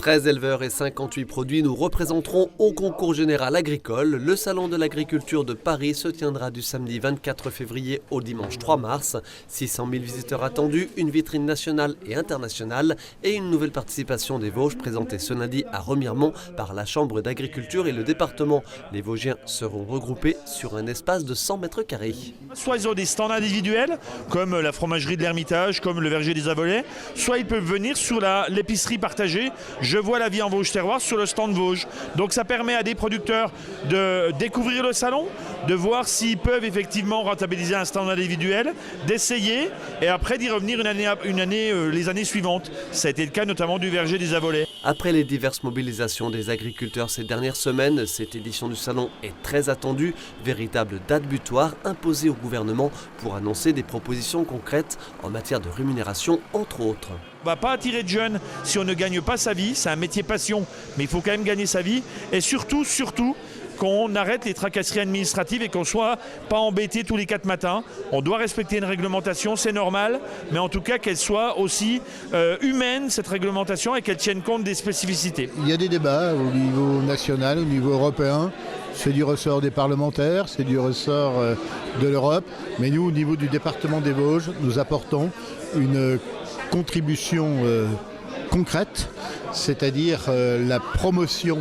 13 éleveurs et 58 produits nous représenteront au concours général agricole. Le salon de l'agriculture de Paris se tiendra du samedi 24 février au dimanche 3 mars. 600 000 visiteurs attendus, une vitrine nationale et internationale et une nouvelle participation des Vosges présentée ce lundi à Remiremont par la Chambre d'agriculture et le département. Les Vosgiens seront regroupés sur un espace de 100 mètres carrés. Soit ils ont des stands individuels, comme la fromagerie de l'Ermitage, comme le verger des Avolets, soit ils peuvent venir sur l'épicerie partagée. Je vois la vie en Vosges terroir sur le stand Vosges. Donc ça permet à des producteurs de découvrir le salon, de voir s'ils peuvent effectivement rentabiliser un stand individuel, d'essayer et après d'y revenir les années suivantes. Ça a été le cas notamment du verger des Avolets. Après les diverses mobilisations des agriculteurs ces dernières semaines, cette édition du salon est très attendue. Véritable date butoir imposée au gouvernement pour annoncer des propositions concrètes en matière de rémunération, entre autres. On ne va pas attirer de jeunes si on ne gagne pas sa vie. C'est un métier passion, mais il faut quand même gagner sa vie. Et surtout, qu'on arrête les tracasseries administratives et qu'on ne soit pas embêté tous les 4 matins. On doit respecter une réglementation, c'est normal, mais en tout cas qu'elle soit aussi humaine, cette réglementation, et qu'elle tienne compte des spécificités. Il y a des débats au niveau national, au niveau européen. C'est du ressort des parlementaires, c'est du ressort de l'Europe. Mais nous, au niveau du département des Vosges, nous apportons une contribution concrète, c'est-à-dire la promotion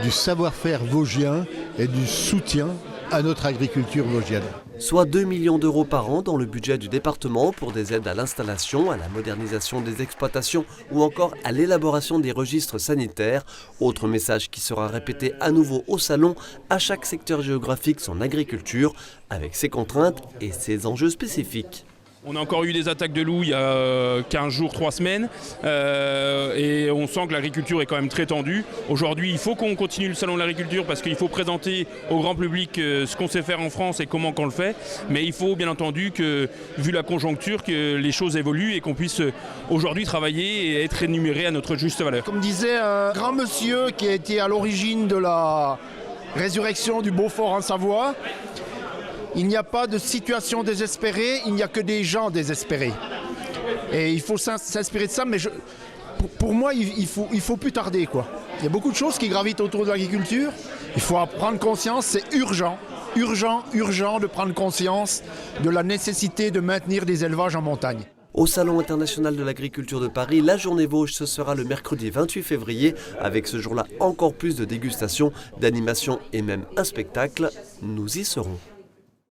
du savoir-faire vosgien et du soutien à notre agriculture vosgienne. Soit 2 millions d'euros par an dans le budget du département pour des aides à l'installation, à la modernisation des exploitations ou encore à l'élaboration des registres sanitaires. Autre message qui sera répété à nouveau au salon, à chaque secteur géographique son agriculture, avec ses contraintes et ses enjeux spécifiques. On a encore eu des attaques de loups il y a 15 jours, 3 semaines et on sent que l'agriculture est quand même très tendue. Aujourd'hui, il faut qu'on continue le salon de l'agriculture parce qu'il faut présenter au grand public ce qu'on sait faire en France et comment qu'on le fait. Mais il faut bien entendu que, vu la conjoncture, que les choses évoluent et qu'on puisse aujourd'hui travailler et être rémunéré à notre juste valeur. Comme disait un grand monsieur qui a été à l'origine de la résurrection du Beaufort en Savoie, il n'y a pas de situation désespérée, il n'y a que des gens désespérés. Et il faut s'inspirer de ça, mais pour moi, il faut plus tarder, quoi. Il y a beaucoup de choses qui gravitent autour de l'agriculture. Il faut en prendre conscience, c'est urgent de prendre conscience de la nécessité de maintenir des élevages en montagne. Au Salon international de l'agriculture de Paris, la journée Vosges, ce sera le mercredi 28 février, avec ce jour-là encore plus de dégustations, d'animations et même un spectacle. Nous y serons.